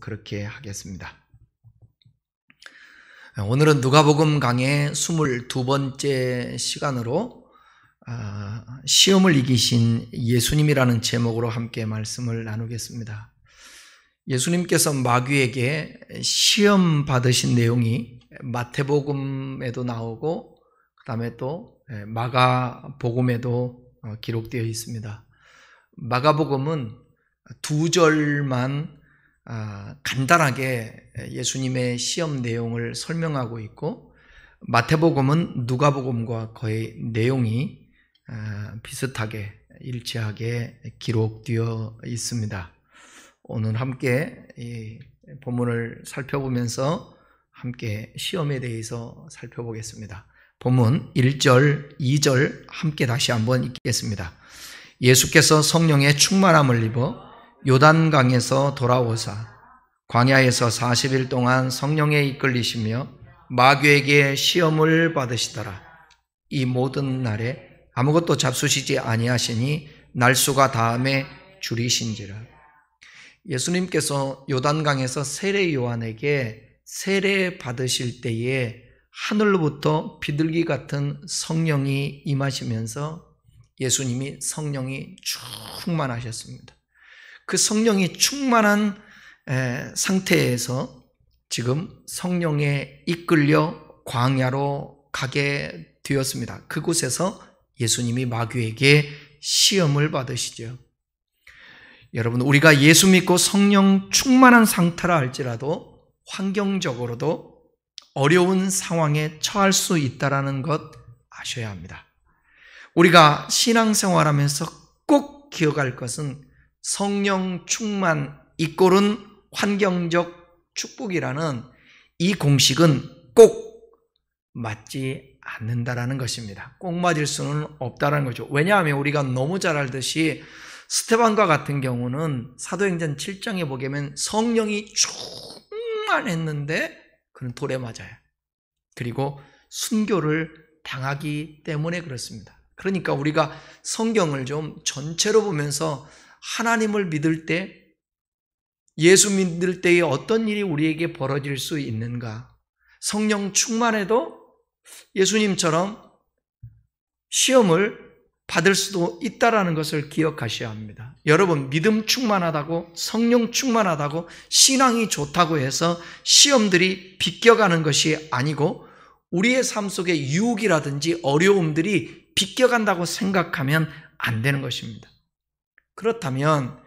그렇게 하겠습니다. 오늘은 누가복음 강의 22번째 시간으로 시험을 이기신 예수님이라는 제목으로 함께 말씀을 나누겠습니다. 예수님께서 마귀에게 시험 받으신 내용이 마태복음에도 나오고 그 다음에 또 마가복음에도 기록되어 있습니다. 마가복음은 2절만 간단하게 예수님의 시험 내용을 설명하고 있고, 마태복음은 누가복음과 거의 내용이 비슷하게 일치하게 기록되어 있습니다. 오늘 함께 이 본문을 살펴보면서 함께 시험에 대해서 살펴보겠습니다. 본문 1절, 2절 함께 다시 한번 읽겠습니다. 예수께서 성령의 충만함을 입어 요단강에서 돌아오사 광야에서 40일 동안 성령에 이끌리시며 마귀에게 시험을 받으시더라. 이 모든 날에 아무것도 잡수시지 아니하시니 날수가 다함에 줄이신지라. 예수님께서 요단강에서 세례 요한에게 세례 받으실 때에 하늘로부터 비둘기 같은 성령이 임하시면서 예수님이 성령이 충만하셨습니다. 그 성령이 충만한 상태에서 지금 성령에 이끌려 광야로 가게 되었습니다. 그곳에서 예수님이 마귀에게 시험을 받으시죠. 여러분, 우리가 예수 믿고 성령 충만한 상태라 할지라도 환경적으로도 어려운 상황에 처할 수 있다는 것 아셔야 합니다. 우리가 신앙생활하면서 꼭 기억할 것은 성령 충만 이꼴은 환경적 축복이라는 이 공식은 꼭 맞지 않는다라는 것입니다. 꼭 맞을 수는 없다라는 거죠. 왜냐하면 우리가 너무 잘 알듯이 스데반과 같은 경우는 사도행전 7장에 보게 되면 성령이 충만했는데 그는 돌에 맞아요. 그리고 순교를 당하기 때문에 그렇습니다. 그러니까 우리가 성경을 좀 전체로 보면서 하나님을 믿을 때, 예수 믿을 때에 어떤 일이 우리에게 벌어질 수 있는가, 성령 충만해도 예수님처럼 시험을 받을 수도 있다는 것을 기억하셔야 합니다. 여러분, 믿음 충만하다고, 성령 충만하다고, 신앙이 좋다고 해서 시험들이 비껴가는 것이 아니고 우리의 삶 속에 유혹이라든지 어려움들이 비껴간다고 생각하면 안 되는 것입니다. 그렇다면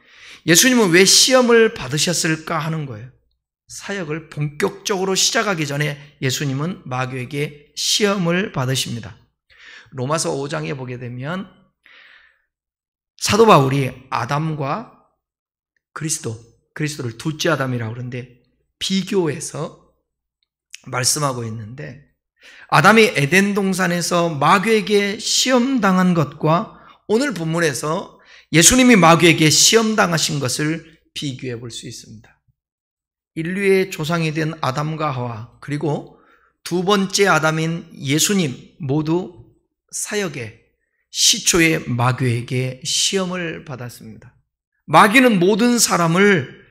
예수님은 왜 시험을 받으셨을까 하는 거예요. 사역을 본격적으로 시작하기 전에 예수님은 마귀에게 시험을 받으십니다. 로마서 5장에 보게 되면 사도 바울이 아담과 그리스도를 둘째 아담이라고 그러는데 비교해서 말씀하고 있는데, 아담이 에덴 동산에서 마귀에게 시험당한 것과 오늘 본문에서 예수님이 마귀에게 시험당하신 것을 비교해 볼 수 있습니다. 인류의 조상이 된 아담과 하와, 그리고 두 번째 아담인 예수님 모두 사역의 시초에 마귀에게 시험을 받았습니다. 마귀는 모든 사람을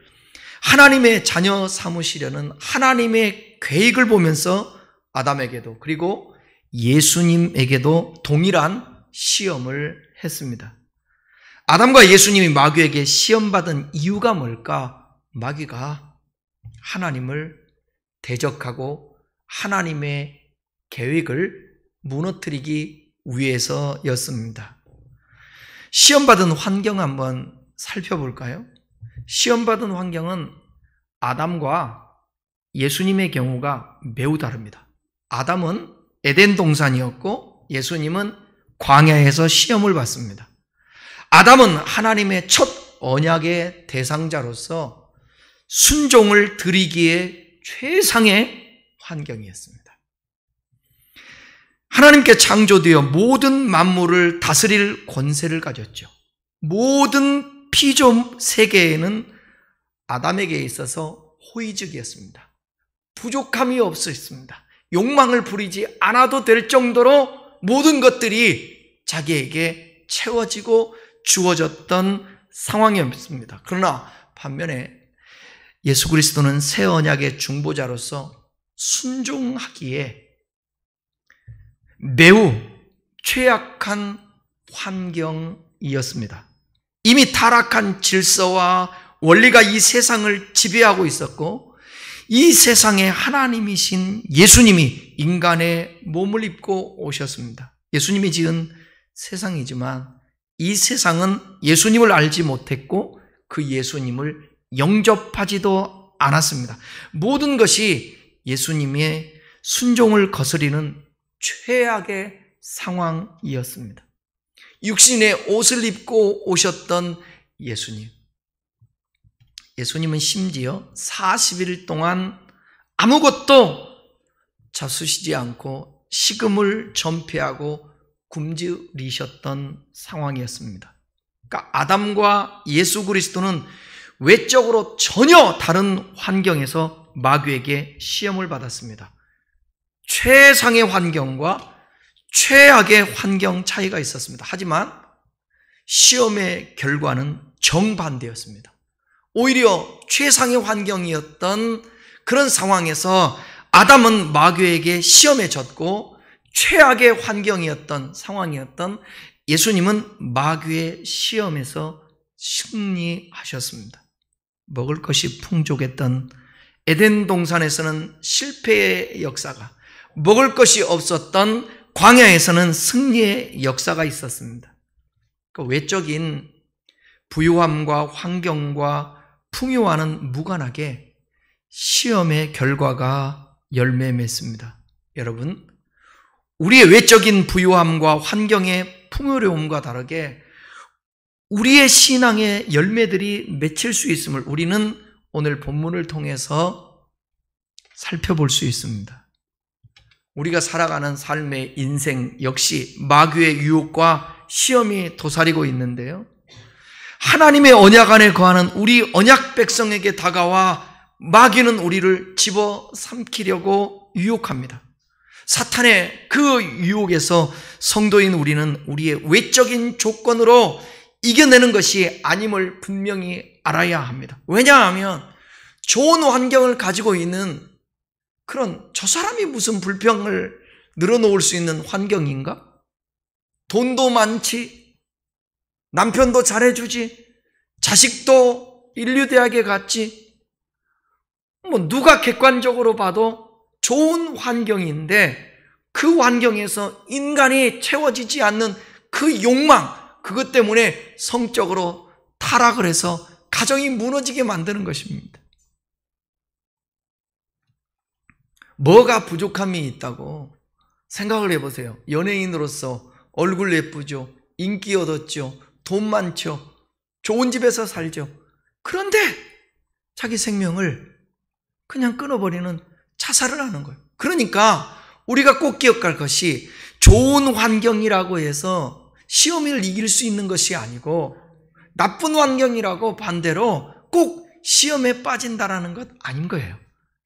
하나님의 자녀 삼으시려는 하나님의 계획을 보면서 아담에게도 그리고 예수님에게도 동일한 시험을 했습니다. 아담과 예수님이 마귀에게 시험받은 이유가 뭘까? 마귀가 하나님을 대적하고 하나님의 계획을 무너뜨리기 위해서였습니다. 시험받은 환경 한번 살펴볼까요? 시험받은 환경은 아담과 예수님의 경우가 매우 다릅니다. 아담은 에덴 동산이었고 예수님은 광야에서 시험을 받습니다. 아담은 하나님의 첫 언약의 대상자로서 순종을 드리기에 최상의 환경이었습니다. 하나님께 창조되어 모든 만물을 다스릴 권세를 가졌죠. 모든 피조 세계에는 아담에게 있어서 호의적이었습니다. 부족함이 없었습니다. 욕망을 부리지 않아도 될 정도로 모든 것들이 자기에게 채워지고 주어졌던 상황이었습니다. 그러나 반면에 예수 그리스도는 새 언약의 중보자로서 순종하기에 매우 최악한 환경이었습니다. 이미 타락한 질서와 원리가 이 세상을 지배하고 있었고, 이 세상에 하나님이신 예수님이 인간의 몸을 입고 오셨습니다. 예수님이 지은 세상이지만 이 세상은 예수님을 알지 못했고 그 예수님을 영접하지도 않았습니다. 모든 것이 예수님의 순종을 거스리는 최악의 상황이었습니다. 육신의 옷을 입고 오셨던 예수님은 심지어 40일 동안 아무것도 잡수시지 않고 식음을 전폐하고 굶주리셨던 상황이었습니다. 그러니까 아담과 예수 그리스도는 외적으로 전혀 다른 환경에서 마귀에게 시험을 받았습니다. 최상의 환경과 최악의 환경 차이가 있었습니다. 하지만 시험의 결과는 정반대였습니다. 오히려 최상의 환경이었던 그런 상황에서 아담은 마귀에게 시험에 졌고, 최악의 환경이었던 상황이었던 예수님은 마귀의 시험에서 승리하셨습니다. 먹을 것이 풍족했던 에덴 동산에서는 실패의 역사가, 먹을 것이 없었던 광야에서는 승리의 역사가 있었습니다. 그 외적인 부유함과 환경과 풍요와는 무관하게 시험의 결과가 열매 맺습니다. 여러분, 우리의 외적인 부유함과 환경의 풍요로움과 다르게 우리의 신앙의 열매들이 맺힐 수 있음을 우리는 오늘 본문을 통해서 살펴볼 수 있습니다. 우리가 살아가는 삶의 인생 역시 마귀의 유혹과 시험이 도사리고 있는데요, 하나님의 언약 안에 거하는 우리 언약 백성에게 다가와 마귀는 우리를 집어삼키려고 유혹합니다. 사탄의 그 유혹에서 성도인 우리는 우리의 외적인 조건으로 이겨내는 것이 아님을 분명히 알아야 합니다. 왜냐하면 좋은 환경을 가지고 있는 그런, 저 사람이 무슨 불평을 늘어놓을 수 있는 환경인가? 돈도 많지, 남편도 잘해주지, 자식도 인류대학에 갔지, 누가 객관적으로 봐도 좋은 환경인데 그 환경에서 인간이 채워지지 않는 그 욕망, 그것 때문에 성적으로 타락을 해서 가정이 무너지게 만드는 것입니다. 뭐가 부족함이 있다고 생각을 해보세요. 연예인으로서 얼굴 예쁘죠, 인기 얻었죠, 돈 많죠, 좋은 집에서 살죠. 그런데 자기 생명을 그냥 끊어버리는 자살을 하는 거예요. 그러니까 우리가 꼭 기억할 것이, 좋은 환경이라고 해서 시험을 이길 수 있는 것이 아니고, 나쁜 환경이라고 반대로 꼭 시험에 빠진다라는 것 아닌 거예요.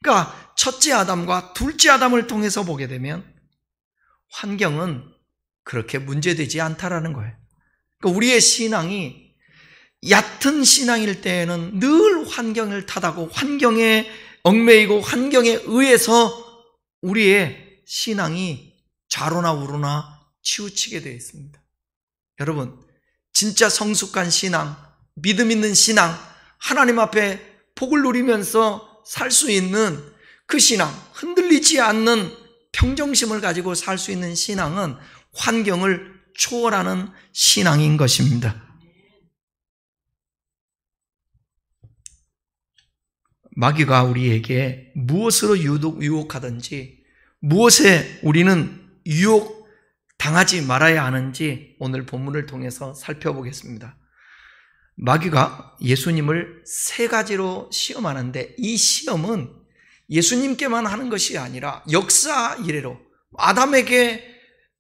그러니까 첫째 아담과 둘째 아담을 통해서 보게 되면 환경은 그렇게 문제되지 않다라는 거예요. 그러니까 우리의 신앙이 얕은 신앙일 때에는 늘 환경을 탓하고 환경에 얽매이고 환경에 의해서 우리의 신앙이 좌로나 우로나 치우치게 되어 있습니다. 여러분, 진짜 성숙한 신앙, 믿음 있는 신앙, 하나님 앞에 복을 누리면서 살 수 있는 그 신앙, 흔들리지 않는 평정심을 가지고 살 수 있는 신앙은 환경을 초월하는 신앙인 것입니다. 마귀가 우리에게 무엇으로 유혹하든지, 무엇에 우리는 유혹당하지 말아야 하는지 오늘 본문을 통해서 살펴보겠습니다. 마귀가 예수님을 세 가지로 시험하는데, 이 시험은 예수님께만 하는 것이 아니라 역사 이래로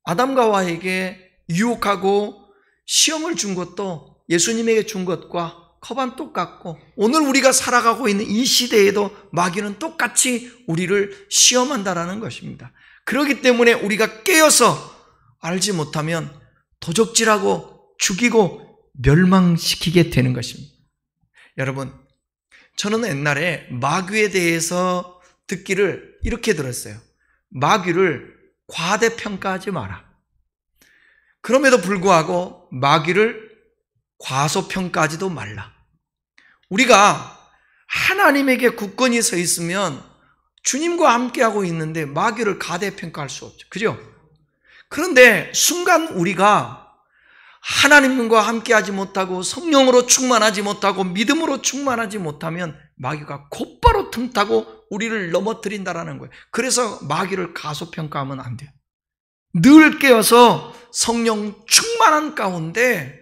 아담과 하와에게 유혹하고 시험을 준 것도 예수님에게 준 것과 컵안 똑같고, 오늘 우리가 살아가고 있는 이 시대에도 마귀는 똑같이 우리를 시험한다라는 것입니다. 그렇기 때문에 우리가 깨어서 알지 못하면 도적질하고 죽이고 멸망시키게 되는 것입니다. 여러분, 저는 옛날에 마귀에 대해서 듣기를 이렇게 들었어요. 마귀를 과대평가하지 마라. 그럼에도 불구하고 마귀를 과소평가하지도 말라. 우리가 하나님에게 굳건히 서 있으면 주님과 함께하고 있는데 마귀를 과대평가할 수 없죠. 그죠? 그런데 순간 우리가 하나님과 함께하지 못하고 성령으로 충만하지 못하고 믿음으로 충만하지 못하면 마귀가 곧바로 틈타고 우리를 넘어뜨린다라는 거예요. 그래서 마귀를 가소평가하면 안 돼요. 늘 깨어서 성령 충만한 가운데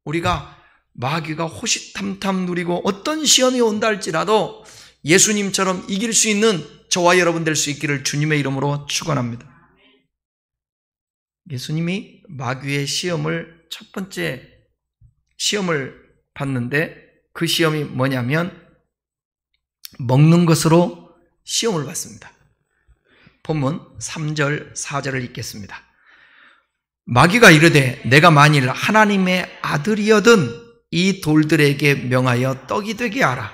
우리가 마귀가 호시탐탐 누리고 어떤 시험이 온다 할지라도 예수님처럼 이길 수 있는 저와 여러분 될 수 있기를 주님의 이름으로 축원합니다. 예수님이 마귀의 시험을 첫 번째 시험을 봤는데 그 시험이 뭐냐면 먹는 것으로 시험을 받습니다. 본문 3절 4절을 읽겠습니다. 마귀가 이르되 내가 만일 하나님의 아들이여든 이 돌들에게 명하여 떡이 되게 하라.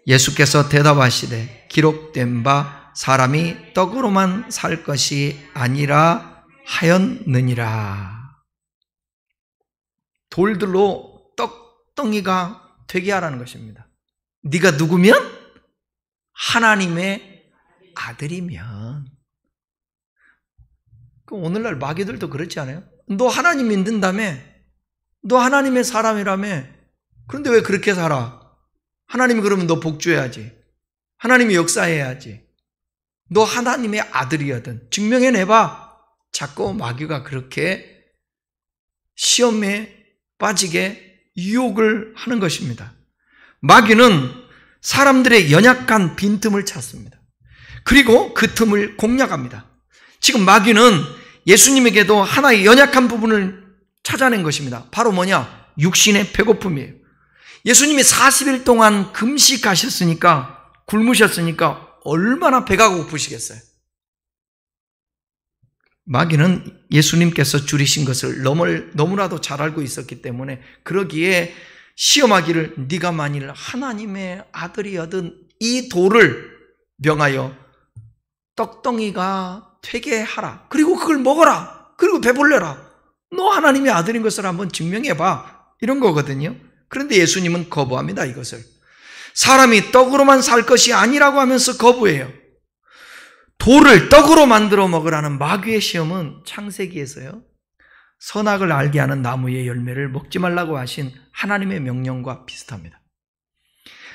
예수께서 대답하시되 기록된 바 사람이 떡으로만 살 것이 아니라 하였느니라. 돌들로 떡덩이가 되게 하라는 것입니다. 네가 누구면? 하나님의 아들이면. 오늘날 마귀들도 그렇지 않아요? 너 하나님 믿는다며? 너 하나님의 사람이라며? 그런데 왜 그렇게 살아? 하나님이 그러면 너 복주해야지. 하나님이 역사해야지. 너 하나님의 아들이거든. 증명해내봐. 자꾸 마귀가 그렇게 시험에 빠지게 유혹을 하는 것입니다. 마귀는 사람들의 연약한 빈틈을 찾습니다. 그리고 그 틈을 공략합니다. 지금 마귀는 예수님에게도 하나의 연약한 부분을 찾아낸 것입니다. 바로 뭐냐? 육신의 배고픔이에요. 예수님이 40일 동안 금식하셨으니까, 굶으셨으니까 얼마나 배가 고프시겠어요? 마귀는 예수님께서 줄이신 것을 너무나도 잘 알고 있었기 때문에 그러기에 시험하기를 네가 만일 하나님의 아들이여든 이 돌을 명하여 떡덩이가 되게 하라. 그리고 그걸 먹어라. 그리고 배불려라. 너 하나님의 아들인 것을 한번 증명해봐. 이런 거거든요. 그런데 예수님은 거부합니다. 이것을. 사람이 떡으로만 살 것이 아니라고 하면서 거부해요. 돌을 떡으로 만들어 먹으라는 마귀의 시험은 창세기에서요, 선악을 알게 하는 나무의 열매를 먹지 말라고 하신 하나님의 명령과 비슷합니다.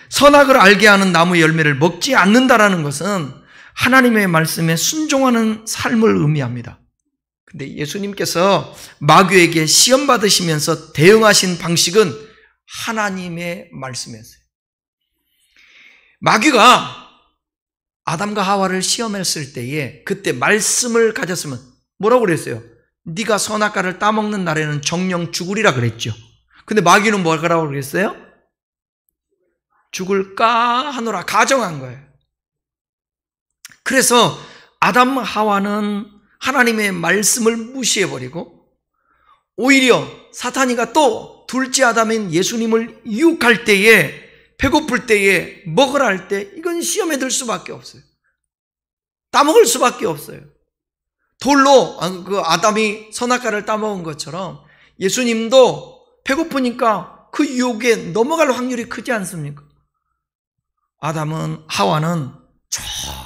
선악을 알게 하는 나무의 열매를 먹지 않는다라는 것은 하나님의 말씀에 순종하는 삶을 의미합니다. 근데 예수님께서 마귀에게 시험 받으시면서 대응하신 방식은 하나님의 말씀이었어요. 마귀가 아담과 하와를 시험했을 때에 그때 말씀을 가졌으면 뭐라고 그랬어요? 네가 선악과를 따먹는 날에는 정령 죽으리라 그랬죠. 근데 마귀는 뭐라고 그랬어요? 죽을까 하노라 가정한 거예요. 그래서 아담 하와는 하나님의 말씀을 무시해버리고 오히려 사탄이가 또 둘째 아담인 예수님을 유혹할 때에, 배고플 때에, 먹으라 할 때 이건 시험에 들 수밖에 없어요. 따먹을 수밖에 없어요. 돌로 그 아담이 선악과를 따먹은 것처럼 예수님도 배고프니까 그 유혹에 넘어갈 확률이 크지 않습니까? 아담은, 하와는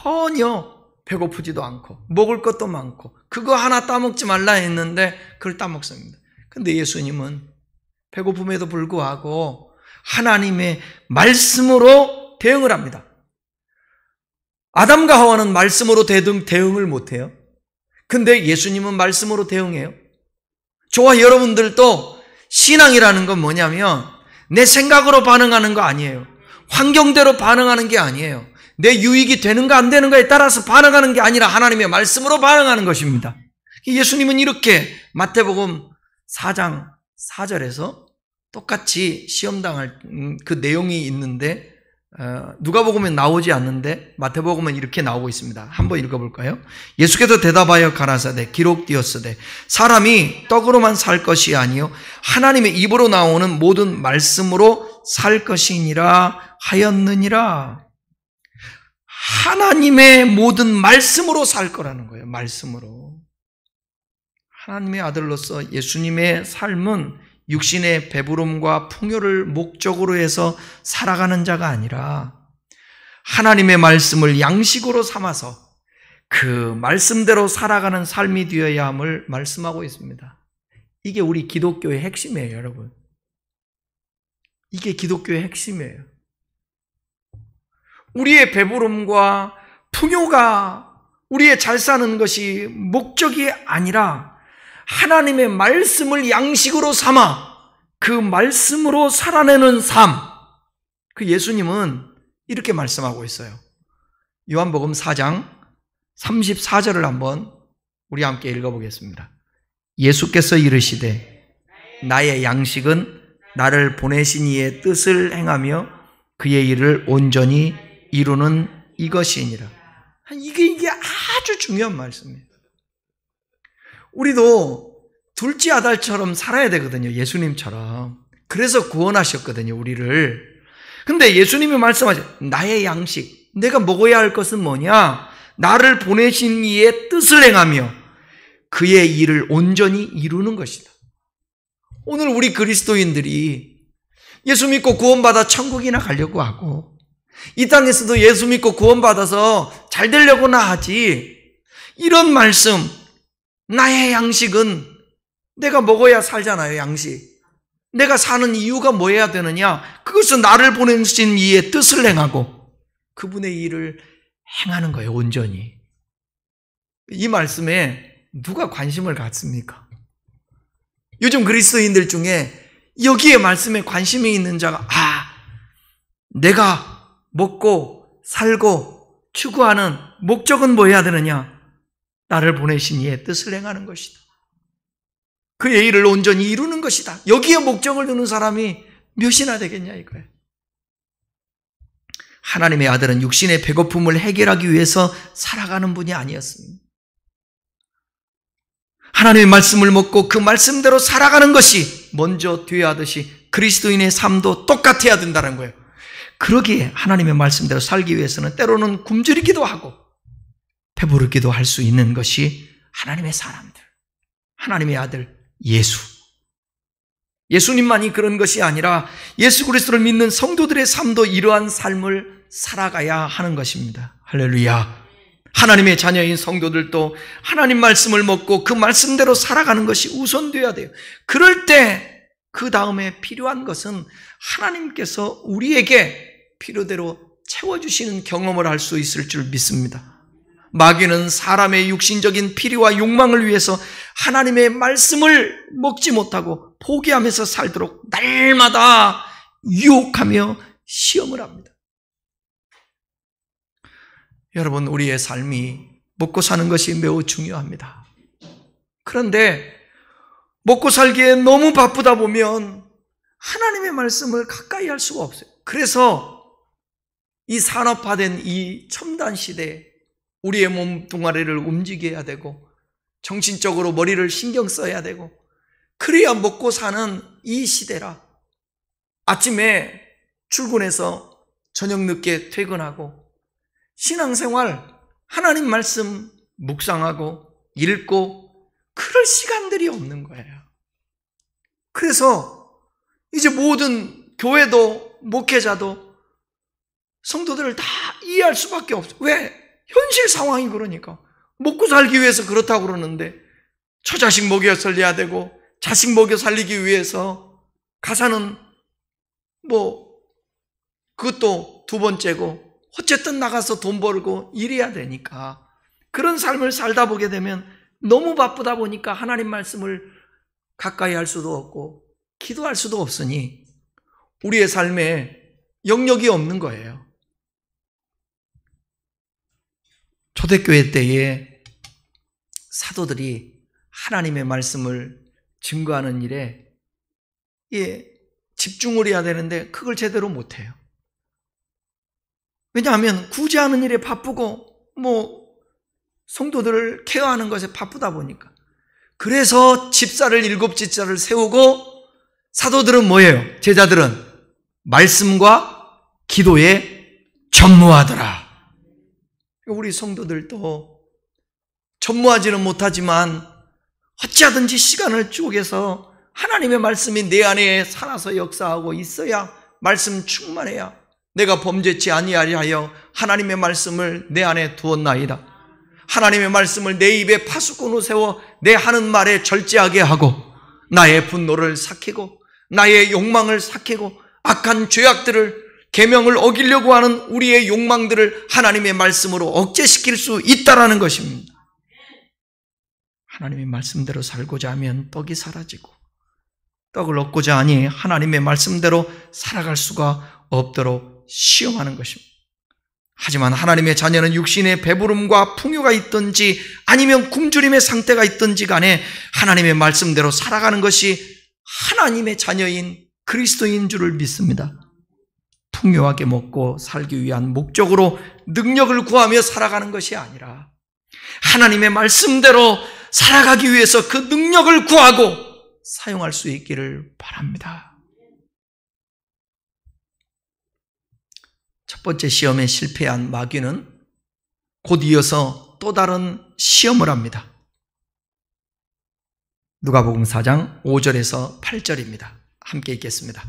전혀 배고프지도 않고 먹을 것도 많고 그거 하나 따먹지 말라 했는데 그걸 따먹습니다. 근데 예수님은 배고픔에도 불구하고 하나님의 말씀으로 대응을 합니다. 아담과 하와는 말씀으로 대응을 못해요. 근데 예수님은 말씀으로 대응해요. 저와 여러분들도 신앙이라는 건 뭐냐면 내 생각으로 반응하는 거 아니에요. 환경대로 반응하는 게 아니에요. 내 유익이 되는가 안 되는가에 따라서 반응하는 게 아니라 하나님의 말씀으로 반응하는 것입니다. 예수님은 이렇게 마태복음 4장 4절에서 똑같이 시험당할 그 내용이 있는데 누가복음엔 나오지 않는데 마태복음은 이렇게 나오고 있습니다. 한번 읽어볼까요? 예수께서 대답하여 가라사대 기록되었으되 사람이 떡으로만 살 것이 아니요 하나님의 입으로 나오는 모든 말씀으로 살 것이니라 하였느니라. 하나님의 모든 말씀으로 살 거라는 거예요. 말씀으로. 하나님의 아들로서 예수님의 삶은 육신의 배부름과 풍요를 목적으로 해서 살아가는 자가 아니라 하나님의 말씀을 양식으로 삼아서 그 말씀대로 살아가는 삶이 되어야 함을 말씀하고 있습니다. 이게 우리 기독교의 핵심이에요, 여러분. 이게 기독교의 핵심이에요. 우리의 배부름과 풍요가 우리의 잘 사는 것이 목적이 아니라 하나님의 말씀을 양식으로 삼아 그 말씀으로 살아내는 삶. 그 예수님은 이렇게 말씀하고 있어요. 요한복음 4장 34절을 한번 우리 함께 읽어보겠습니다. 예수께서 이르시되 나의 양식은 나를 보내신 이의 뜻을 행하며 그의 일을 온전히 이루는 이것이니라. 이게 아주 중요한 말씀이에요. 우리도 둘째 아들처럼 살아야 되거든요. 예수님처럼. 그래서 구원하셨거든요, 우리를. 근데 예수님이 말씀하죠. 나의 양식, 내가 먹어야 할 것은 뭐냐? 나를 보내신 이의 뜻을 행하며 그의 일을 온전히 이루는 것이다. 오늘 우리 그리스도인들이 예수 믿고 구원받아 천국이나 가려고 하고 이 땅에서도 예수 믿고 구원받아서 잘 되려고나 하지, 이런 말씀, 나의 양식은 내가 먹어야 살잖아요. 양식. 내가 사는 이유가 뭐 해야 되느냐? 그것은 나를 보내신 이의 뜻을 행하고 그분의 일을 행하는 거예요. 온전히. 이 말씀에 누가 관심을 갖습니까? 요즘 그리스도인들 중에 여기에 말씀에 관심이 있는 자가 내가 먹고 살고 추구하는 목적은 뭐 해야 되느냐? 나를 보내신 이의 뜻을 행하는 것이다. 그의 일을 온전히 이루는 것이다. 여기에 목적을 두는 사람이 몇이나 되겠냐 이거예요. 하나님의 아들은 육신의 배고픔을 해결하기 위해서 살아가는 분이 아니었습니다. 하나님의 말씀을 먹고 그 말씀대로 살아가는 것이 먼저 되어야 하듯이 그리스도인의 삶도 똑같아야 된다는 거예요. 그러기에 하나님의 말씀대로 살기 위해서는 때로는 굶주리기도 하고 배부르기도 할 수 있는 것이 하나님의 사람들, 하나님의 아들 예수. 예수님만이 그런 것이 아니라 예수 그리스도를 믿는 성도들의 삶도 이러한 삶을 살아가야 하는 것입니다. 할렐루야. 하나님의 자녀인 성도들도 하나님 말씀을 먹고 그 말씀대로 살아가는 것이 우선되어야 돼요. 그럴 때 그 다음에 필요한 것은 하나님께서 우리에게 필요대로 채워주시는 경험을 할 수 있을 줄 믿습니다. 마귀는 사람의 육신적인 필요와 욕망을 위해서 하나님의 말씀을 먹지 못하고 포기하면서 살도록 날마다 유혹하며 시험을 합니다. 여러분, 우리의 삶이 먹고 사는 것이 매우 중요합니다. 그런데 먹고 살기에 너무 바쁘다 보면 하나님의 말씀을 가까이 할 수가 없어요. 그래서 이 산업화된 이 첨단 시대에 우리의 몸뚱아리를 움직여야 되고 정신적으로 머리를 신경 써야 되고 그래야 먹고 사는 이 시대라 아침에 출근해서 저녁 늦게 퇴근하고 신앙생활, 하나님 말씀 묵상하고 읽고 그럴 시간들이 없는 거예요. 그래서 이제 모든 교회도 목회자도 성도들을 다 이해할 수밖에 없어요. 왜? 현실 상황이 그러니까. 먹고 살기 위해서 그렇다고 그러는데 처자식 먹여 살려야 되고 자식 먹여 살리기 위해서 가사는 그것도 두 번째고 어쨌든 나가서 돈 벌고 일해야 되니까 그런 삶을 살다 보게 되면 너무 바쁘다 보니까 하나님 말씀을 가까이 할 수도 없고 기도할 수도 없으니 우리의 삶에 영역이 없는 거예요. 초대교회 때에 사도들이 하나님의 말씀을 증거하는 일에 집중을 해야 되는데 그걸 제대로 못해요. 왜냐하면 구제하는 일에 바쁘고 성도들을 케어하는 것에 바쁘다 보니까. 그래서 집사를 7 집사를 세우고 사도들은 뭐예요? 제자들은 말씀과 기도에 전무하더라. 우리 성도들도 전무하지는 못하지만 어찌하든지 시간을 쪼개서 하나님의 말씀이 내 안에 살아서 역사하고 있어야, 말씀 충만해야 내가 범죄치 아니하리하여 하나님의 말씀을 내 안에 두었나이다. 하나님의 말씀을 내 입에 파수꾼으로 세워 내 하는 말에 절제하게 하고, 나의 분노를 삭히고 나의 욕망을 삭히고 악한 죄악들을, 계명을 어기려고 하는 우리의 욕망들을 하나님의 말씀으로 억제시킬 수 있다라는 것입니다. 하나님의 말씀대로 살고자 하면 떡이 사라지고, 떡을 얻고자 하니 하나님의 말씀대로 살아갈 수가 없도록 시험하는 것입니다. 하지만 하나님의 자녀는 육신의 배부름과 풍요가 있든지 아니면 굶주림의 상태가 있든지 간에 하나님의 말씀대로 살아가는 것이 하나님의 자녀인 그리스도인 줄을 믿습니다. 풍요하게 먹고 살기 위한 목적으로 능력을 구하며 살아가는 것이 아니라 하나님의 말씀대로 살아가기 위해서 그 능력을 구하고 사용할 수 있기를 바랍니다. 첫 번째 시험에 실패한 마귀는 곧 이어서 또 다른 시험을 합니다. 누가복음 4장 5절에서 8절입니다. 함께 읽겠습니다.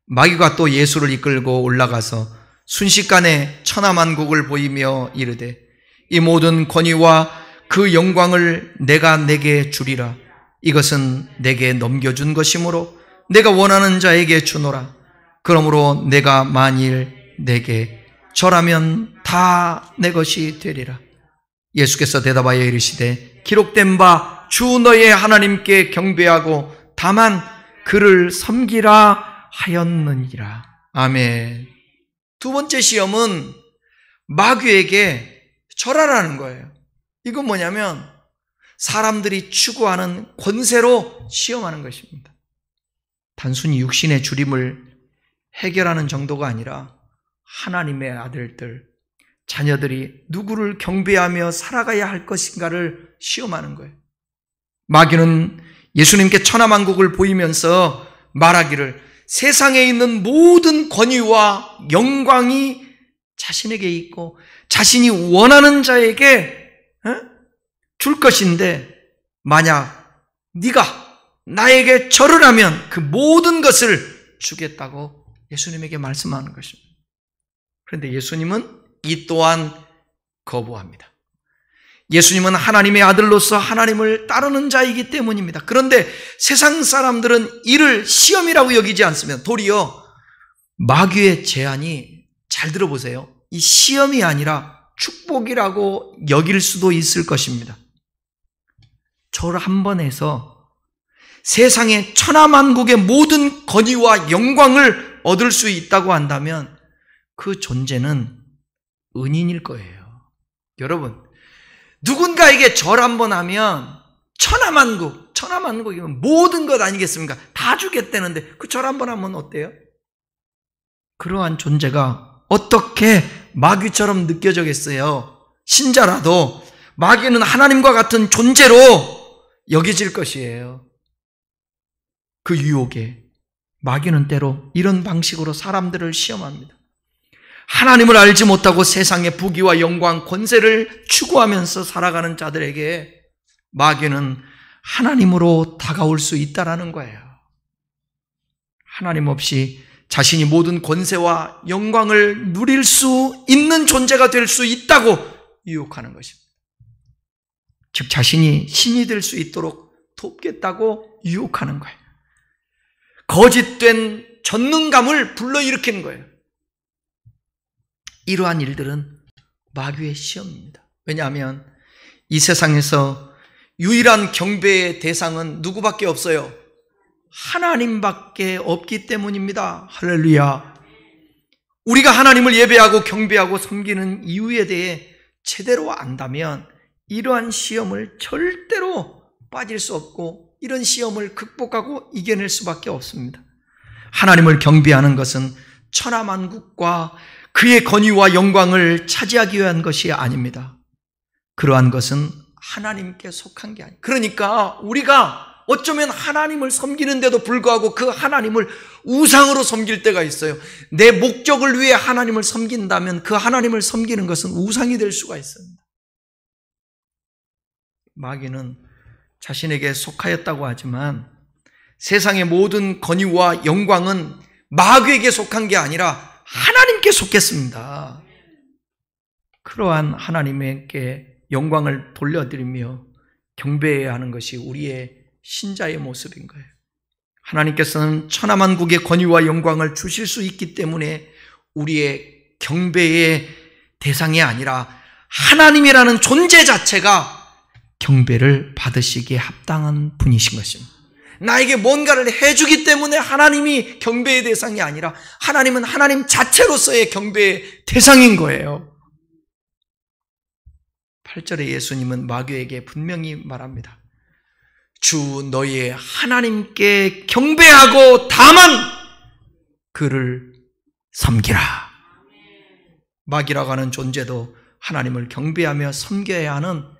마귀가 또 예수를 이끌고 올라가서 순식간에 천하만국을 보이며 이르되 이 모든 권위와 그 영광을 내가 내게 주리라. 이것은 내게 넘겨준 것이므로 내가 원하는 자에게 주노라. 그러므로 내가 만일 내게 절하면 다 내 것이 되리라. 예수께서 대답하여 이르시되 기록된 바 주 너의 하나님께 경배하고 다만 그를 섬기라 하였느니라. 아멘. 두 번째 시험은 마귀에게 절하라는 거예요. 이건 뭐냐면 사람들이 추구하는 권세로 시험하는 것입니다. 단순히 육신의 주림을 해결하는 정도가 아니라 하나님의 아들들, 자녀들이 누구를 경배하며 살아가야 할 것인가를 시험하는 거예요. 마귀는 예수님께 천하만국을 보이면서 말하기를 세상에 있는 모든 권위와 영광이 자신에게 있고 자신이 원하는 자에게 줄 것인데, 만약 네가 나에게 절을 하면 그 모든 것을 주겠다고 예수님에게 말씀하는 것입니다. 그런데 예수님은 이 또한 거부합니다. 예수님은 하나님의 아들로서 하나님을 따르는 자이기 때문입니다. 그런데 세상 사람들은 이를 시험이라고 여기지 않습니다. 도리어 마귀의 제안이, 잘 들어보세요, 이 시험이 아니라 축복이라고 여길 수도 있을 것입니다. 절 한 번 해서 세상의 천하만국의 모든 권위와 영광을 얻을 수 있다고 한다면 그 존재는 은인일 거예요. 여러분, 누군가에게 절 한 번 하면 천하만국이면 모든 것 아니겠습니까? 다 주겠다는데 그 절 한 번 하면 어때요? 그러한 존재가 어떻게 마귀처럼 느껴지겠어요? 신자라도 마귀는 하나님과 같은 존재로 여겨질 것이에요. 그 유혹에 마귀는 때로 이런 방식으로 사람들을 시험합니다. 하나님을 알지 못하고 세상의 부귀와 영광, 권세를 추구하면서 살아가는 자들에게 마귀는 하나님으로 다가올 수 있다라는 거예요. 하나님 없이 자신이 모든 권세와 영광을 누릴 수 있는 존재가 될 수 있다고 유혹하는 것입니다. 즉 자신이 신이 될 수 있도록 돕겠다고 유혹하는 거예요. 거짓된 전능감을 불러일으키는 거예요. 이러한 일들은 마귀의 시험입니다. 왜냐하면 이 세상에서 유일한 경배의 대상은 누구밖에 없어요? 하나님밖에 없기 때문입니다. 할렐루야. 우리가 하나님을 예배하고 경배하고 섬기는 이유에 대해 제대로 안다면 이러한 시험을 절대로 빠질 수 없고 이런 시험을 극복하고 이겨낼 수밖에 없습니다. 하나님을 경배하는 것은 천하만국과 그의 권위와 영광을 차지하기 위한 것이 아닙니다. 그러한 것은 하나님께 속한 게 아니에요. 그러니까 우리가 어쩌면 하나님을 섬기는데도 불구하고 그 하나님을 우상으로 섬길 때가 있어요. 내 목적을 위해 하나님을 섬긴다면 그 하나님을 섬기는 것은 우상이 될 수가 있습니다. 마귀는 자신에게 속하였다고 하지만 세상의 모든 권위와 영광은 마귀에게 속한 게 아니라 하나님께 속했습니다. 그러한 하나님께 영광을 돌려드리며 경배해야 하는 것이 우리의 신자의 모습인 거예요. 하나님께서는 천하만국의 권위와 영광을 주실 수 있기 때문에 우리의 경배의 대상이 아니라 하나님이라는 존재 자체가 경배를 받으시기에 합당한 분이신 것입니다. 나에게 뭔가를 해주기 때문에 하나님이 경배의 대상이 아니라 하나님은 하나님 자체로서의 경배의 대상인 거예요. 8절에 예수님은 마귀에게 분명히 말합니다. 주 너희의 하나님께 경배하고 다만 그를 섬기라. 마귀라고 하는 존재도 하나님을 경배하며 섬겨야 하는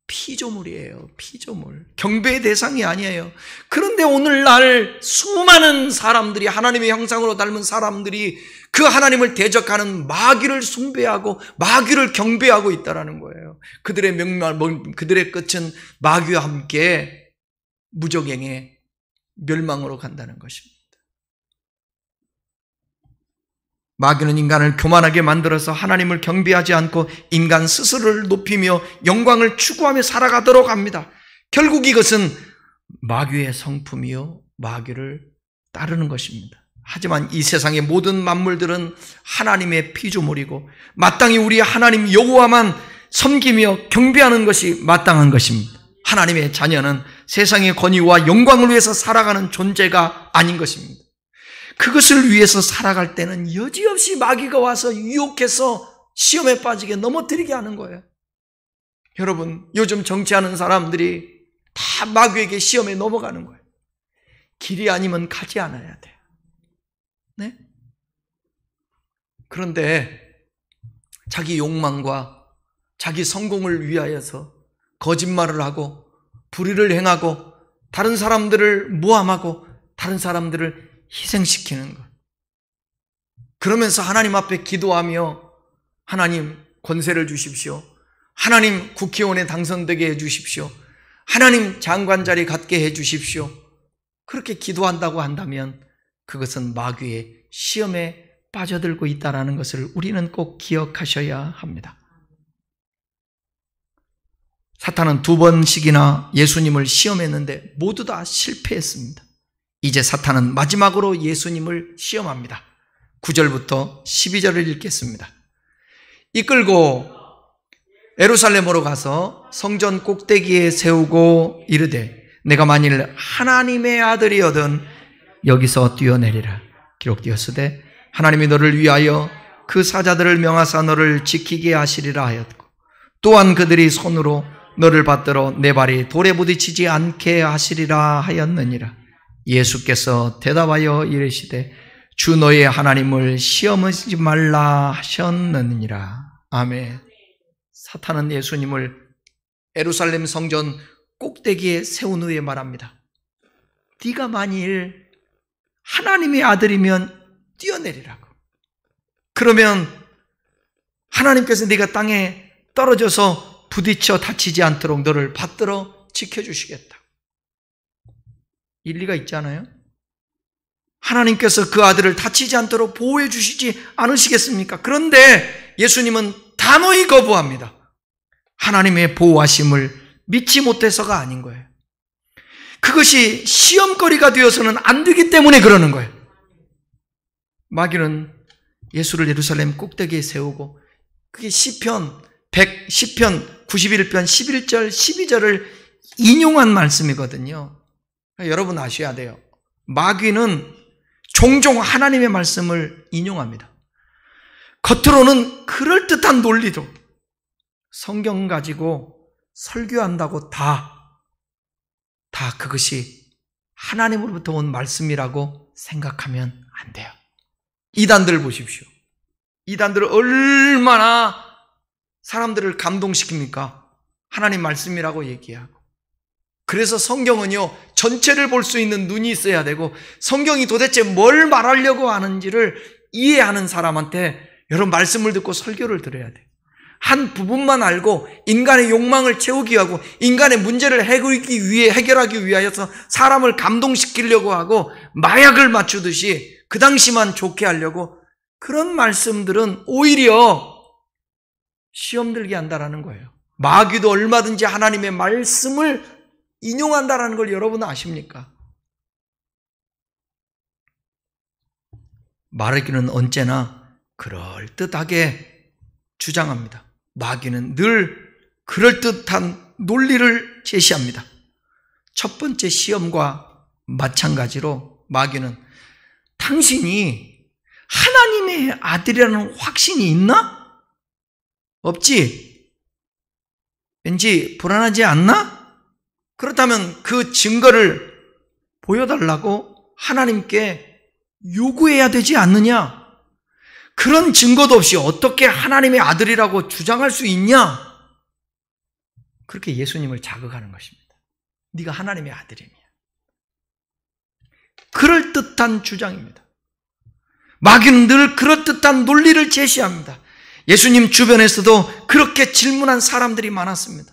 피조물이에요. 피조물. 경배의 대상이 아니에요. 그런데 오늘날 수많은 사람들이, 하나님의 형상으로 닮은 사람들이 그 하나님을 대적하는 마귀를 숭배하고 마귀를 경배하고 있다는 거예요. 그들의 그들의 끝은 마귀와 함께 무적행의 멸망으로 간다는 것입니다. 마귀는 인간을 교만하게 만들어서 하나님을 경배하지 않고 인간 스스로를 높이며 영광을 추구하며 살아가도록 합니다. 결국 이것은 마귀의 성품이요 마귀를 따르는 것입니다. 하지만 이 세상의 모든 만물들은 하나님의 피조물이고 마땅히 우리 하나님 여호와만 섬기며 경배하는 것이 마땅한 것입니다. 하나님의 자녀는 세상의 권위와 영광을 위해서 살아가는 존재가 아닌 것입니다. 그것을 위해서 살아갈 때는 여지없이 마귀가 와서 유혹해서 시험에 빠지게 넘어뜨리게 하는 거예요. 여러분, 요즘 정치하는 사람들이 다 마귀에게 시험에 넘어가는 거예요. 길이 아니면 가지 않아야 돼요. 네? 그런데 자기 욕망과 자기 성공을 위하여서 거짓말을 하고 불의를 행하고 다른 사람들을 모함하고 다른 사람들을 희생시키는 것. 그러면서 하나님 앞에 기도하며 하나님 권세를 주십시오. 하나님 국회의원에 당선되게 해주십시오. 하나님 장관 자리 갖게 해주십시오. 그렇게 기도한다고 한다면 그것은 마귀의 시험에 빠져들고 있다는 것을 우리는 꼭 기억하셔야 합니다. 사탄은 2번씩이나 예수님을 시험했는데 모두 다 실패했습니다. 이제 사탄은 마지막으로 예수님을 시험합니다. 9절부터 12절을 읽겠습니다. 이끌고 예루살렘으로 가서 성전 꼭대기에 세우고 이르되 내가 만일 하나님의 아들이거든 여기서 뛰어내리라. 기록되었으되 하나님이 너를 위하여 그 사자들을 명하사 너를 지키게 하시리라 하였고 또한 그들이 손으로 너를 받들어 내 발이 돌에 부딪히지 않게 하시리라 하였느니라. 예수께서 대답하여 이르시되 주 너의 하나님을 시험하지 말라 하셨느니라. 아멘. 사탄은 예수님을 예루살렘 성전 꼭대기에 세운 후에 말합니다. 네가 만일 하나님의 아들이면 뛰어내리라고. 그러면 하나님께서 네가 땅에 떨어져서 부딪혀 다치지 않도록 너를 받들어 지켜주시겠다. 일리가 있지 않아요? 하나님께서 그 아들을 다치지 않도록 보호해 주시지 않으시겠습니까? 그런데 예수님은 단호히 거부합니다. 하나님의 보호하심을 믿지 못해서가 아닌 거예요. 그것이 시험거리가 되어서는 안 되기 때문에 그러는 거예요. 마귀는 예수를 예루살렘 꼭대기에 세우고 그게 시편 91편 11절 12절을 인용한 말씀이거든요. 여러분 아셔야 돼요. 마귀는 종종 하나님의 말씀을 인용합니다. 겉으로는 그럴듯한 논리도 성경 가지고 설교한다고 다 그것이 하나님으로부터 온 말씀이라고 생각하면 안 돼요. 이단들 보십시오. 이단들은 얼마나 사람들을 감동시킵니까? 하나님 말씀이라고 얘기하고 그래서 성경은요, 전체를 볼 수 있는 눈이 있어야 되고 성경이 도대체 뭘 말하려고 하는지를 이해하는 사람한테 여러분 말씀을 듣고 설교를 들어야 돼요. 한 부분만 알고 인간의 욕망을 채우기 위하고 인간의 문제를 해결하기 위하여서 사람을 감동시키려고 하고 마약을 맞추듯이 그 당시만 좋게 하려고 그런 말씀들은 오히려 시험 들게 한다는 거예요. 마귀도 얼마든지 하나님의 말씀을 인용한다는 걸 여러분 아십니까? 마귀는 언제나 그럴듯하게 주장합니다. 마귀는 늘 그럴듯한 논리를 제시합니다. 첫 번째 시험과 마찬가지로 마귀는 당신이 하나님의 아들이라는 확신이 있나? 없지? 왠지 불안하지 않나? 그렇다면 그 증거를 보여달라고 하나님께 요구해야 되지 않느냐? 그런 증거도 없이 어떻게 하나님의 아들이라고 주장할 수 있냐? 그렇게 예수님을 자극하는 것입니다. 네가 하나님의 아들이냐? 그럴듯한 주장입니다. 마귀는 늘 그럴듯한 논리를 제시합니다. 예수님 주변에서도 그렇게 질문한 사람들이 많았습니다.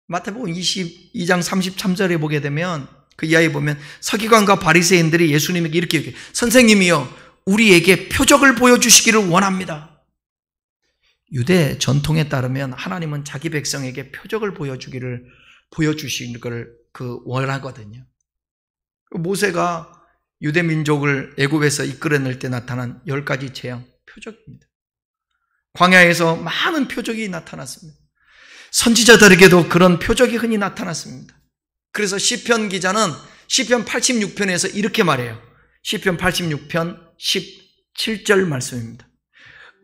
마태복음 22장 33절에 보게 되면 그 이하에 보면 서기관과 바리새인들이 예수님에게 이렇게 얘기해요. 선생님이요, 우리에게 표적을 보여주시기를 원합니다. 유대 전통에 따르면 하나님은 자기 백성에게 표적을 보여주시는 걸 원하거든요. 모세가 유대 민족을 애굽에서 이끌어낼 때 나타난 10가지 재앙 표적입니다. 광야에서 많은 표적이 나타났습니다. 선지자들에게도 그런 표적이 흔히 나타났습니다. 그래서 시편 기자는 시편 86편에서 이렇게 말해요. 시편 86편 17절 말씀입니다.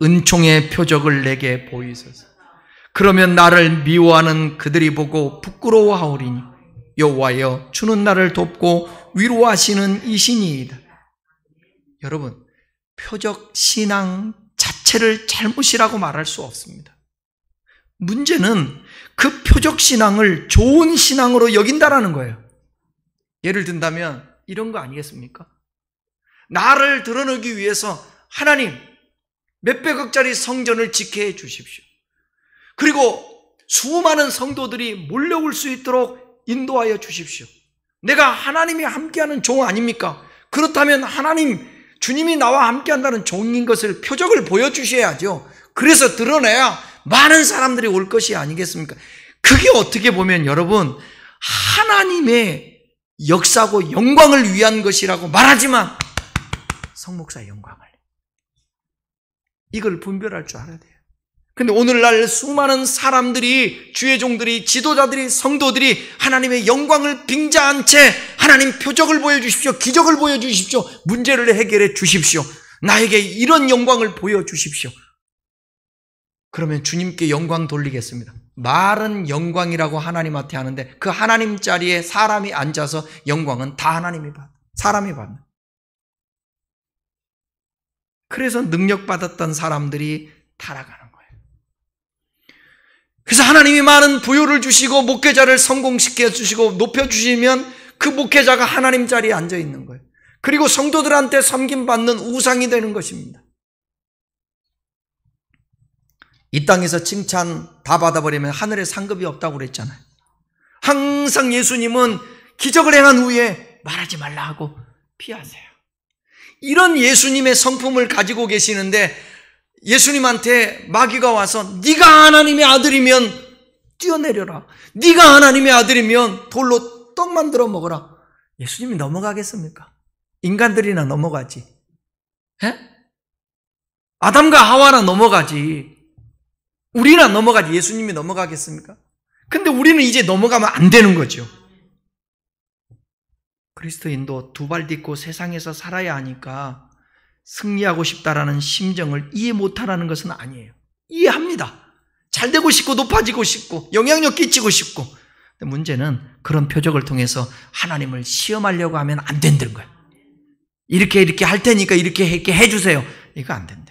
은총의 표적을 내게 보이소서. 그러면 나를 미워하는 그들이 보고 부끄러워하오리니 여호와여, 주는 나를 돕고 위로하시는 이신이이다. 여러분, 표적 신앙 자체를 잘못이라고 말할 수 없습니다. 문제는 그 표적 신앙을 좋은 신앙으로 여긴다라는 거예요. 예를 든다면 이런 거 아니겠습니까? 나를 드러내기 위해서 하나님 몇백억짜리 성전을 짓게 해 주십시오. 그리고 수많은 성도들이 몰려올 수 있도록 인도하여 주십시오. 내가 하나님이 함께하는 종 아닙니까? 그렇다면 하나님, 주님이 나와 함께한다는 종인 것을 표적을 보여주셔야죠. 그래서 드러내야 많은 사람들이 올 것이 아니겠습니까? 그게 어떻게 보면 여러분 하나님의 역사고 영광을 위한 것이라고 말하지만 성목사의 영광을, 이걸 분별할 줄 알아야 돼요. 근데 오늘날 수많은 사람들이, 주의 종들이, 지도자들이, 성도들이 하나님의 영광을 빙자한 채 하나님 표적을 보여주십시오, 기적을 보여주십시오, 문제를 해결해 주십시오, 나에게 이런 영광을 보여주십시오. 그러면 주님께 영광 돌리겠습니다. 말은 영광이라고 하나님한테 하는데 그 하나님 자리에 사람이 앉아서 영광은 다 하나님이 받아, 사람이 받는. 그래서 능력받았던 사람들이 타락하는 거예요. 그래서 하나님이 많은 부요를 주시고 목회자를 성공시켜 주시고 높여주시면 그 목회자가 하나님 자리에 앉아 있는 거예요. 그리고 성도들한테 섬김받는 우상이 되는 것입니다. 이 땅에서 칭찬 다 받아버리면 하늘에 상급이 없다고 그랬잖아요. 항상 예수님은 기적을 행한 후에 말하지 말라 하고 피하세요. 이런 예수님의 성품을 가지고 계시는데 예수님한테 마귀가 와서 네가 하나님의 아들이면 뛰어내려라, 네가 하나님의 아들이면 돌로 떡 만들어 먹어라. 예수님이 넘어가겠습니까? 인간들이나 넘어가지. 에? 아담과 하와나 넘어가지. 우리나 넘어가지. 예수님이 넘어가겠습니까? 근데 우리는 이제 넘어가면 안 되는 거죠. 그리스도인도 두 발 딛고 세상에서 살아야 하니까 승리하고 싶다라는 심정을 이해 못하라는 것은 아니에요. 이해합니다. 잘 되고 싶고 높아지고 싶고 영향력 끼치고 싶고. 근데 문제는 그런 표적을 통해서 하나님을 시험하려고 하면 안 된다는 거예요. 이렇게 할 테니까 이렇게 해주세요. 이거 안 된다.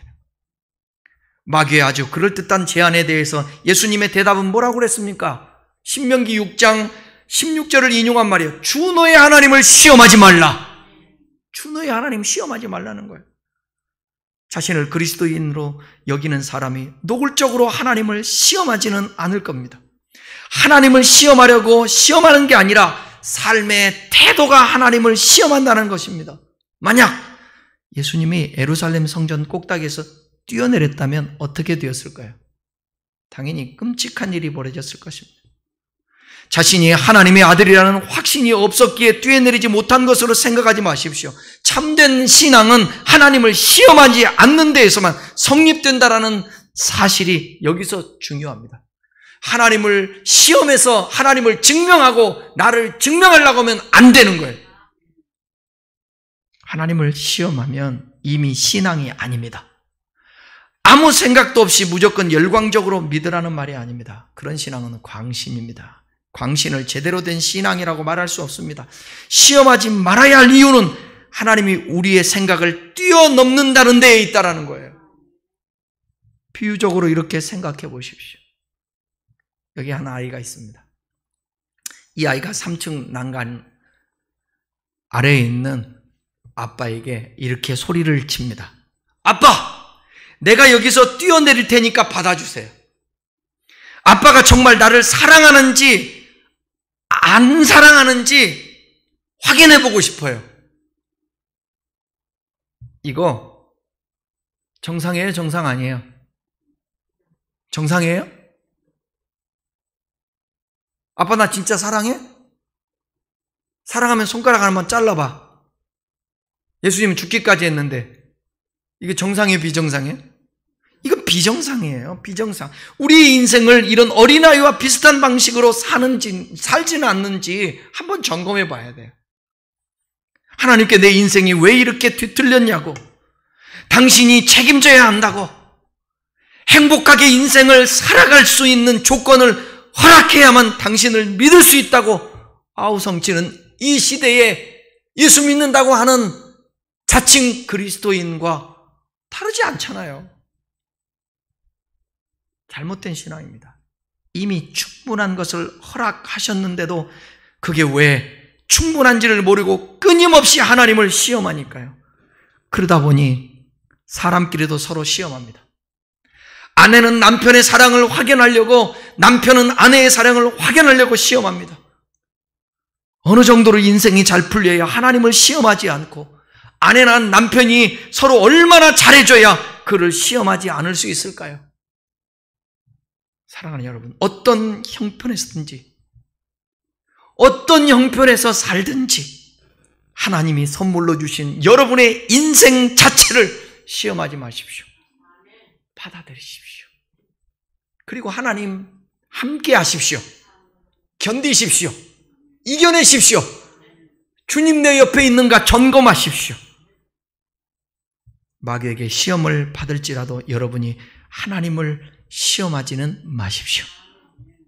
마귀의 아주 그럴듯한 제안에 대해서 예수님의 대답은 뭐라고 그랬습니까? 신명기 6장 16절을 인용한 말이에요. 주 너의 하나님을 시험하지 말라. 주 너의 하나님 시험하지 말라는 거예요. 자신을 그리스도인으로 여기는 사람이 노골적으로 하나님을 시험하지는 않을 겁니다. 하나님을 시험하려고 시험하는 게 아니라 삶의 태도가 하나님을 시험한다는 것입니다. 만약 예수님이 예루살렘 성전 꼭대기에서 뛰어내렸다면 어떻게 되었을까요? 당연히 끔찍한 일이 벌어졌을 것입니다. 자신이 하나님의 아들이라는 확신이 없었기에 뛰어내리지 못한 것으로 생각하지 마십시오. 참된 신앙은 하나님을 시험하지 않는 데에서만 성립된다라는 사실이 여기서 중요합니다. 하나님을 시험해서 하나님을 증명하고 나를 증명하려고 하면 안 되는 거예요. 하나님을 시험하면 이미 신앙이 아닙니다. 아무 생각도 없이 무조건 열광적으로 믿으라는 말이 아닙니다. 그런 신앙은 광신입니다. 광신을 제대로 된 신앙이라고 말할 수 없습니다. 시험하지 말아야 할 이유는 하나님이 우리의 생각을 뛰어넘는다는 데에 있다는 거예요. 비유적으로 이렇게 생각해 보십시오. 여기 한 아이가 있습니다. 이 아이가 3층 난간 아래에 있는 아빠에게 이렇게 소리를 칩니다. 아빠! 내가 여기서 뛰어내릴 테니까 받아주세요. 아빠가 정말 나를 사랑하는지 안 사랑하는지 확인해보고 싶어요. 이거 정상이에요? 정상 아니에요? 정상이에요? 아빠 나 진짜 사랑해? 사랑하면 손가락 하나만 잘라봐. 예수님은 죽기까지 했는데 이게 정상이에요? 비정상이에요? 이건 비정상이에요. 비정상. 우리의 인생을 이런 어린아이와 비슷한 방식으로 살지는 않는지 한번 점검해 봐야 돼요. 하나님께 내 인생이 왜 이렇게 뒤틀렸냐고, 당신이 책임져야 한다고, 행복하게 인생을 살아갈 수 있는 조건을 허락해야만 당신을 믿을 수 있다고 아우성치는 이 시대에 예수 믿는다고 하는 자칭 그리스도인과 다르지 않잖아요. 잘못된 신앙입니다. 이미 충분한 것을 허락하셨는데도 그게 왜 충분한지를 모르고 끊임없이 하나님을 시험하니까요. 그러다 보니 사람끼리도 서로 시험합니다. 아내는 남편의 사랑을 확인하려고, 남편은 아내의 사랑을 확인하려고 시험합니다. 어느 정도로 인생이 잘 풀려야 하나님을 시험하지 않고, 아내나 남편이 서로 얼마나 잘해줘야 그를 시험하지 않을 수 있을까요? 사랑하는 여러분, 어떤 형편에서든지, 어떤 형편에서 살든지 하나님이 선물로 주신 여러분의 인생 자체를 시험하지 마십시오. 받아들이십시오. 그리고 하나님 함께 하십시오. 견디십시오. 이겨내십시오. 주님 내 옆에 있는가 점검하십시오. 마귀에게 시험을 받을지라도 여러분이 하나님을 시험하지는 마십시오.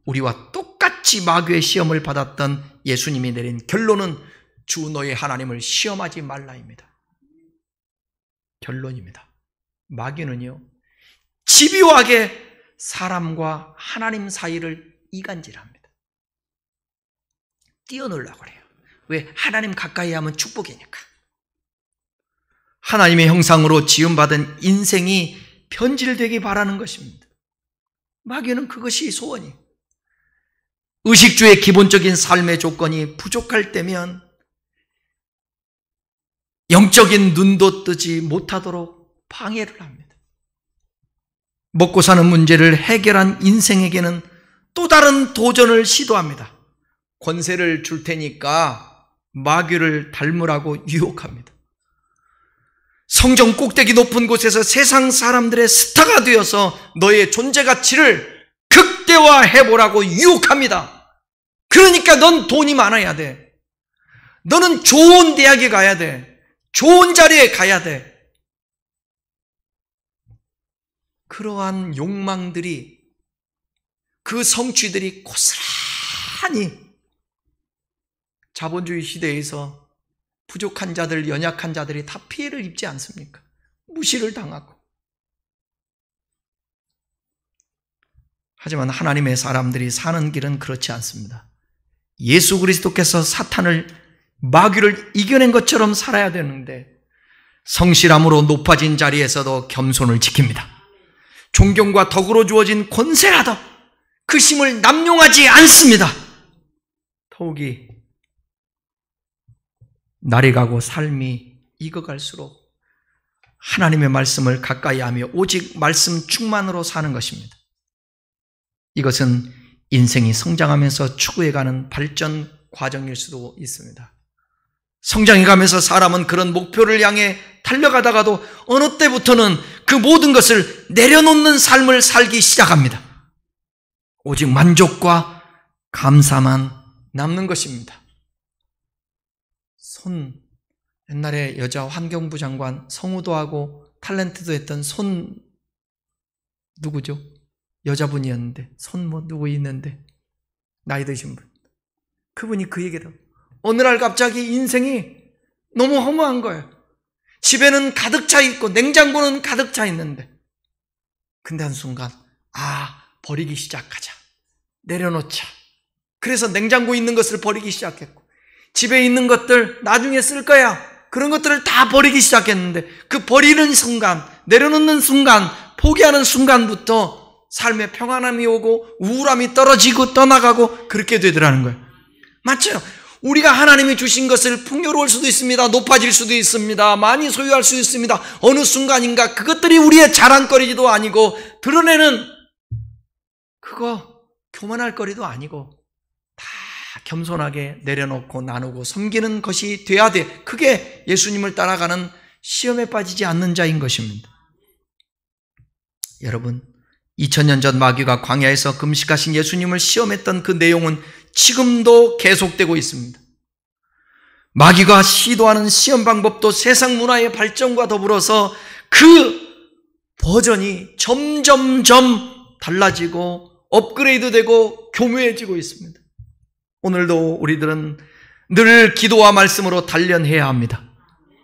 우리와 똑같이 마귀의 시험을 받았던 예수님이 내린 결론은 주 너의 하나님을 시험하지 말라입니다. 결론입니다. 마귀는요, 집요하게 사람과 하나님 사이를 이간질합니다. 뛰어놀라고 그래요. 왜? 하나님 가까이 하면 축복이니까. 하나님의 형상으로 지음받은 인생이 변질되기 바라는 것입니다. 마귀는 그것이 소원이. 의식주의 기본적인 삶의 조건이 부족할 때면 영적인 눈도 뜨지 못하도록 방해를 합니다. 먹고 사는 문제를 해결한 인생에게는 또 다른 도전을 시도합니다. 권세를 줄 테니까 마귀를 닮으라고 유혹합니다. 성전 꼭대기 높은 곳에서 세상 사람들의 스타가 되어서 너의 존재 가치를 극대화해보라고 유혹합니다. 그러니까 넌 돈이 많아야 돼. 너는 좋은 대학에 가야 돼. 좋은 자리에 가야 돼. 그러한 욕망들이, 그 성취들이 고스란히 자본주의 시대에서 부족한 자들, 연약한 자들이 다 피해를 입지 않습니까? 무시를 당하고. 하지만 하나님의 사람들이 사는 길은 그렇지 않습니다. 예수 그리스도께서 사탄을, 마귀를 이겨낸 것처럼 살아야 되는데 성실함으로 높아진 자리에서도 겸손을 지킵니다. 존경과 덕으로 주어진 권세라도 그 힘을 남용하지 않습니다. 더욱이 날이 가고 삶이 익어갈수록 하나님의 말씀을 가까이 하며 오직 말씀 충만으로 사는 것입니다. 이것은 인생이 성장하면서 추구해가는 발전 과정일 수도 있습니다. 성장해가면서 사람은 그런 목표를 향해 달려가다가도 어느 때부터는 그 모든 것을 내려놓는 삶을 살기 시작합니다. 오직 만족과 감사만 남는 것입니다. 옛날에 여자 환경부 장관 성우도 탤런트도 했던 누구죠? 여자분이었는데 누구 있는데 나이 드신 분. 그분이 그 얘기를 어느 날 갑자기 인생이 너무 허무한 거예요. 집에는 가득 차 있고 냉장고는 가득 차 있는데 근데 한순간 버리기 시작하자. 내려놓자. 그래서 냉장고에 있는 것을 버리기 시작했고 집에 있는 것들 나중에 쓸 거야. 그런 것들을 다 버리기 시작했는데 그 버리는 순간, 내려놓는 순간, 포기하는 순간부터 삶에 평안함이 오고 우울함이 떨어지고 떠나가고 그렇게 되더라는 거예요. 맞죠? 우리가 하나님이 주신 것을 풍요로울 수도 있습니다. 높아질 수도 있습니다. 많이 소유할 수 있습니다. 어느 순간인가 그것들이 우리의 자랑거리도 아니고 드러내는 그거 교만할 거리도 아니고 다 겸손하게 내려놓고 나누고 섬기는 것이 돼야 돼. 그게 예수님을 따라가는 시험에 빠지지 않는 자인 것입니다. 여러분, 2000년 전 마귀가 광야에서 금식하신 예수님을 시험했던 그 내용은 지금도 계속되고 있습니다. 마귀가 시도하는 시험 방법도 세상 문화의 발전과 더불어서 그 버전이 점점점 달라지고 업그레이드되고 교묘해지고 있습니다. 오늘도 우리들은 늘 기도와 말씀으로 단련해야 합니다.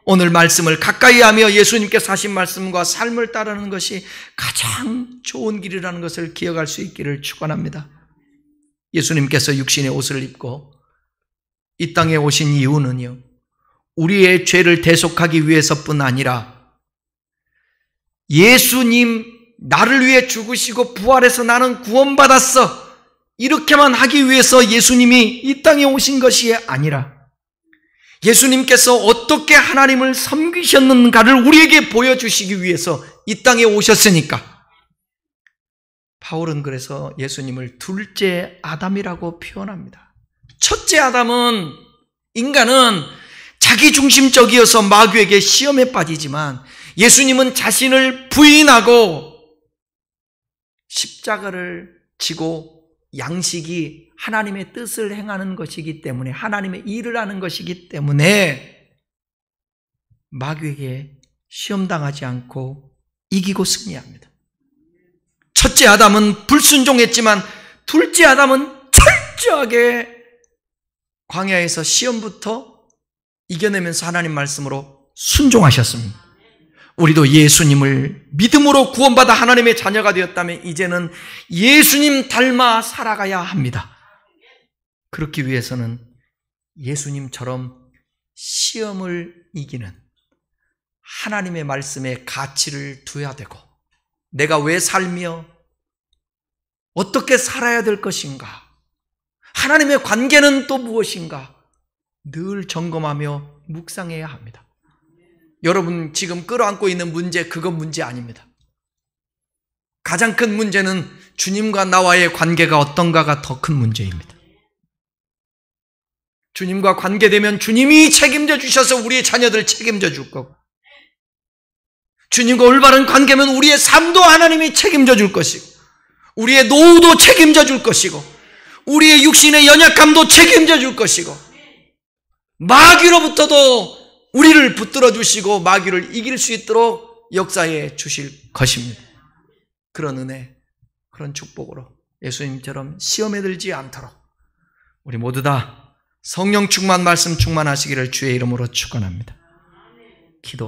오늘 말씀을 가까이 하며 예수님께서 하신 말씀과 삶을 따르는 것이 가장 좋은 길이라는 것을 기억할 수 있기를 축원합니다. 예수님께서 육신의 옷을 입고 이 땅에 오신 이유는요, 우리의 죄를 대속하기 위해서뿐 아니라 예수님 나를 위해 죽으시고 부활해서 나는 구원받았어, 이렇게만 하기 위해서 예수님이 이 땅에 오신 것이 아니라 예수님께서 어떻게 하나님을 섬기셨는가를 우리에게 보여주시기 위해서 이 땅에 오셨으니까. 바울은 그래서 예수님을 둘째 아담이라고 표현합니다. 첫째 아담은, 인간은 자기중심적이어서 마귀에게 시험에 빠지지만 예수님은 자신을 부인하고 십자가를 지고 양식이 하나님의 뜻을 행하는 것이기 때문에, 하나님의 일을 하는 것이기 때문에 마귀에게 시험당하지 않고 이기고 승리합니다. 첫째 아담은 불순종했지만 둘째 아담은 철저하게 광야에서 시험부터 이겨내면서 하나님 말씀으로 순종하셨습니다. 우리도 예수님을 믿음으로 구원받아 하나님의 자녀가 되었다면 이제는 예수님 닮아 살아가야 합니다. 그렇기 위해서는 예수님처럼 시험을 이기는 하나님의 말씀에 가치를 두어야 되고, 내가 왜 살며 어떻게 살아야 될 것인가, 하나님의 관계는 또 무엇인가 늘 점검하며 묵상해야 합니다. 여러분 지금 끌어안고 있는 문제, 그건 문제 아닙니다. 가장 큰 문제는 주님과 나와의 관계가 어떤가가 더 큰 문제입니다. 주님과 관계되면 주님이 책임져 주셔서 우리의 자녀들 책임져 줄 거고, 주님과 올바른 관계면 우리의 삶도 하나님이 책임져 줄 것이고, 우리의 노후도 책임져 줄 것이고, 우리의 육신의 연약함도 책임져 줄 것이고, 마귀로부터도 우리를 붙들어 주시고 마귀를 이길 수 있도록 역사해 주실 것입니다. 그런 은혜, 그런 축복으로 예수님처럼 시험에 들지 않도록 우리 모두 다 성령 충만, 말씀 충만하시기를 주의 이름으로 축원합니다. 기도하십시오.